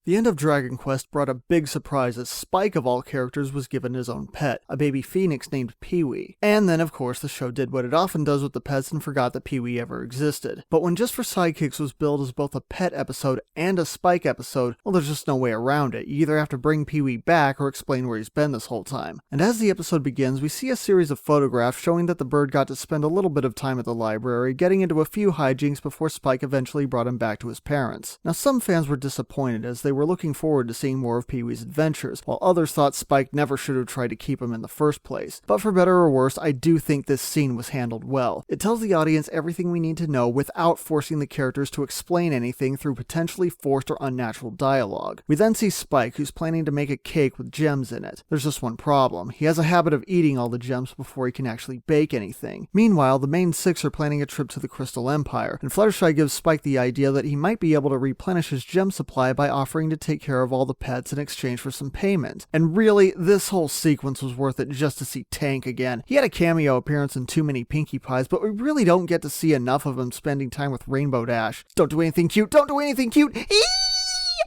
The end of Dragon Quest brought a big surprise as Spike of all characters was given his own pet, a baby phoenix named Pee-wee. And then of course the show did what it often does with the pets and forgot that Pee-wee ever existed. But when Just for Sidekicks was billed as both a pet episode and a Spike episode, well, there's just no way around it. You either have to bring Pee-wee back or explain where he's been this whole time. And as the episode begins, we see a series of photographs showing that the bird got to spend a little bit of time at the library, getting into a few hijinks before Spike eventually brought him back to his parents. Now some fans were disappointed as they were looking forward to seeing more of Pee-wee's adventures, while others thought Spike never should have tried to keep him in the first place. But for better or worse, I do think this scene was handled well. It tells the audience everything we need to know without forcing the characters to explain anything through potentially forced or unnatural dialogue. We then see Spike, who's planning to make a cake with gems in it. There's just one problem. He has a habit of eating all the gems before he can actually bake anything. Meanwhile, the main six are planning a trip to the Crystal Empire, and Fluttershy gives Spike the idea that he might be able to replenish his gem supply by offering to take care of all the pets in exchange for some payment. And really, this whole sequence was worth it just to see Tank again. He had a cameo appearance in Too Many Pinkie Pies, but we really don't get to see enough of him spending time with Rainbow Dash. Don't do anything cute, don't do anything cute!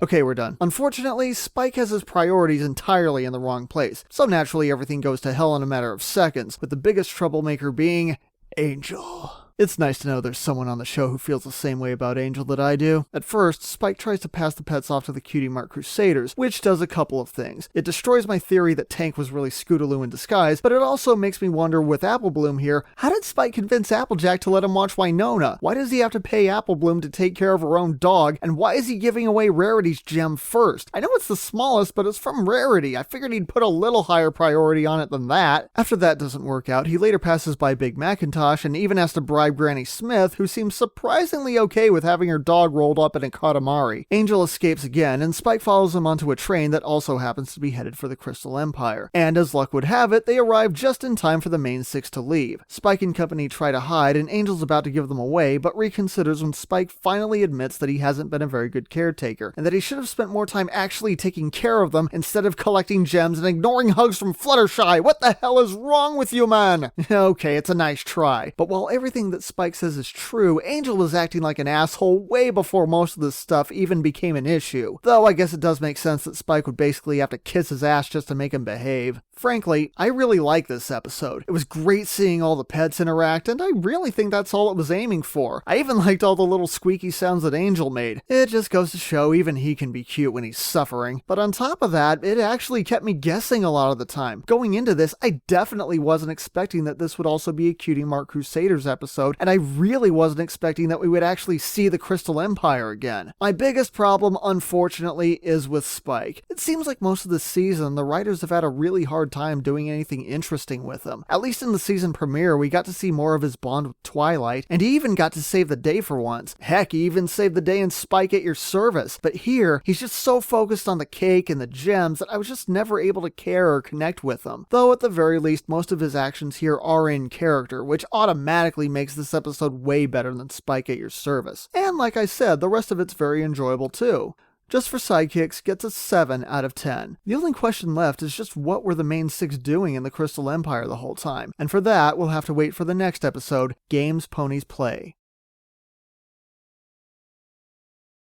Okay, we're done. Unfortunately, Spike has his priorities entirely in the wrong place, so naturally everything goes to hell in a matter of seconds, with the biggest troublemaker being Angel. It's nice to know there's someone on the show who feels the same way about Angel that I do. At first, Spike tries to pass the pets off to the Cutie Mark Crusaders, which does a couple of things. It destroys my theory that Tank was really Scootaloo in disguise, but it also makes me wonder with Apple Bloom here, how did Spike convince Applejack to let him watch Winona? Why does he have to pay Apple Bloom to take care of her own dog, and why is he giving away Rarity's gem first? I know it's the smallest, but it's from Rarity. I figured he'd put a little higher priority on it than that. After that doesn't work out, he later passes by Big Macintosh and even has to bribe Granny Smith, who seems surprisingly okay with having her dog rolled up in a Katamari. Angel escapes again, and Spike follows him onto a train that also happens to be headed for the Crystal Empire. And as luck would have it, they arrive just in time for the main six to leave. Spike and company try to hide, and Angel's about to give them away, but reconsiders when Spike finally admits that he hasn't been a very good caretaker, and that he should have spent more time actually taking care of them instead of collecting gems and ignoring hugs from Fluttershy. What the hell is wrong with you, man? Okay, it's a nice try, but while everything that Spike says is true, Angel was acting like an asshole way before most of this stuff even became an issue. Though I guess it does make sense that Spike would basically have to kiss his ass just to make him behave. Frankly, I really like this episode. It was great seeing all the pets interact, and I really think that's all it was aiming for. I even liked all the little squeaky sounds that Angel made. It just goes to show even he can be cute when he's suffering. But on top of that, it actually kept me guessing a lot of the time. Going into this, I definitely wasn't expecting that this would also be a Cutie Mark Crusaders episode, and I really wasn't expecting that we would actually see the Crystal Empire again. My biggest problem, unfortunately, is with Spike. It seems like most of the season, the writers have had a really hard time doing anything interesting with him. At least in the season premiere, we got to see more of his bond with Twilight, and he even got to save the day for once. Heck, he even saved the day in Spike at Your Service. But here, he's just so focused on the cake and the gems that I was just never able to care or connect with him. Though at the very least, most of his actions here are in character, which automatically makes this episode way better than Spike at Your Service. And like I said, the rest of it's very enjoyable too. Just for Sidekicks gets a 7 out of 10. The only question left is just what were the main six doing in the Crystal Empire the whole time? And for that, we'll have to wait for the next episode, Games Ponies Play.